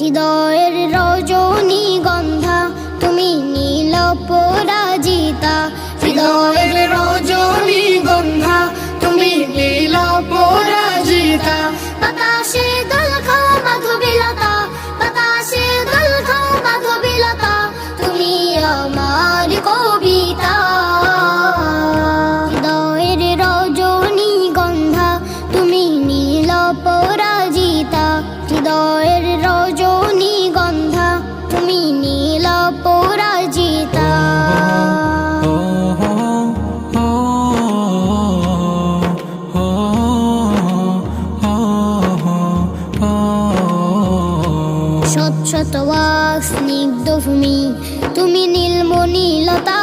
হৃদয়ের রজনীগন্ধা তুমি নীল পরাজিতা, হৃদয়ের রজনীগন্ধা তুমি নীল পরাজিতা। বাতাসে দোল খাও মাধবীলতা, বাতাসে দোল খাও মাধবীলতা, তুমি আমার কবিতা। হৃদয়ের রজনীগন্ধা তুমি নীল পরাজিতা, হৃদয়ের রজনীগন্ধা তুমি নীল পরাজিতা। শত ওয়াক স্নিগ্ধ ভূমি তুমি নীলমণিলতা,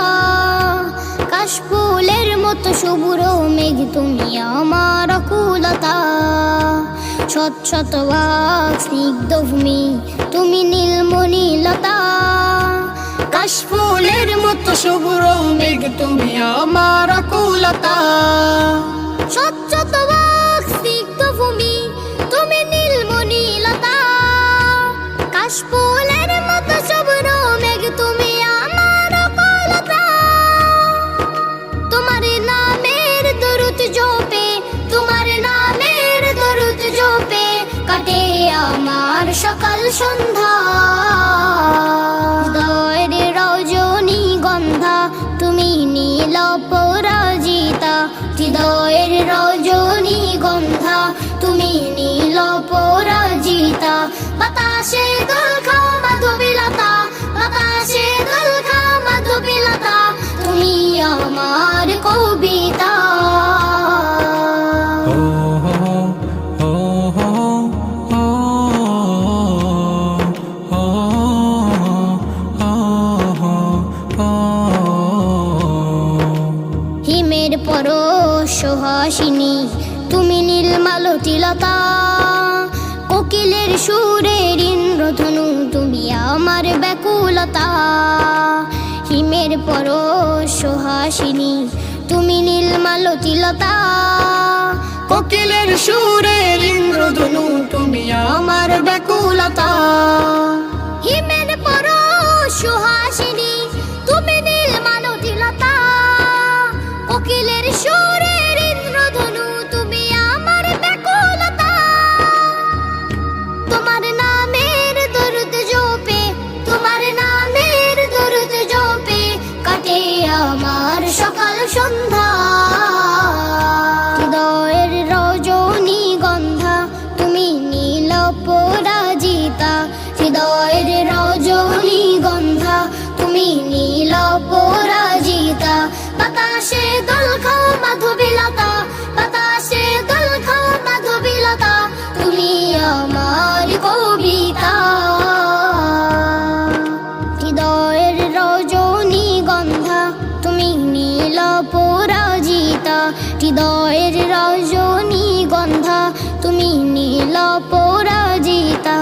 কাশফুলের মতো শুভ্র মেঘ তুমি আমার আকুলতা। শত ওয়াক স্নিগ্ধ ভূমি তুমি নীলমণিলতা, কাশফুলের মতো শুভ্র মেঘ তুমি আমার আকুলতা। শত ওয়াক স্নিগ্ধ ভূমি তুমি নীলমণিলতা, কাশফুলের মতো শুভ্র মেঘ তুমি আমার আকুলতা। তোমার নামের দরুদ জপে, তোমার নামের দরুদ জপে কাটে আমার সকাল সন্ধ্যা। হৃদয়ের রজনীগন্ধা তুমি নীল পরাজিতা, হৃদয়ের রজনীগন্ধা তুমি নীল পরাজিতা। বাতাসে দোল খাও মাধবীলতা, বাতাসে দোল খাও মাধবীলতা, তুমি আমার কবিতা। হিমের পরশ সুহাসিনী তুমি নীলমালতিলতা, কোকিলের সুরের ইন্দ্রধনু তুমি আমার ব্যাকুলতা। হিমের পরশ সুহাসিনী তুমি নীলমালতিলতা, কোকিলের সুরের ইন্দ্রধনু তুমি আমার ব্যাকুলতা। হিমের পরশ সুহাসিনী তুমি নীলমালতিলতা, কোকিলের সুরের ইন্দ্রধনু তুমি আমার ব্যাকুলতা। তোমার নামের দরুদ জপে, তোমার নামের দরুদ জপে কাটে আমার সকাল সন্ধ্যা। হৃদয়ের রজনীগন্ধা তুমি নীল পরাজিতা, হৃদয়ের রজনীগন্ধা তুমি নীল পরাজিতা। বাতাসে দোল খাও মাধবীলতা, বাতাসে দোল খাও মাধবীলতা, তুমি আমার কবিতা। হৃদয়ের রজনীগন্ধা তুমি নীল পরাজিতা, হৃদয়ের রজনীগন্ধা তুমি নীল পরাজিতা।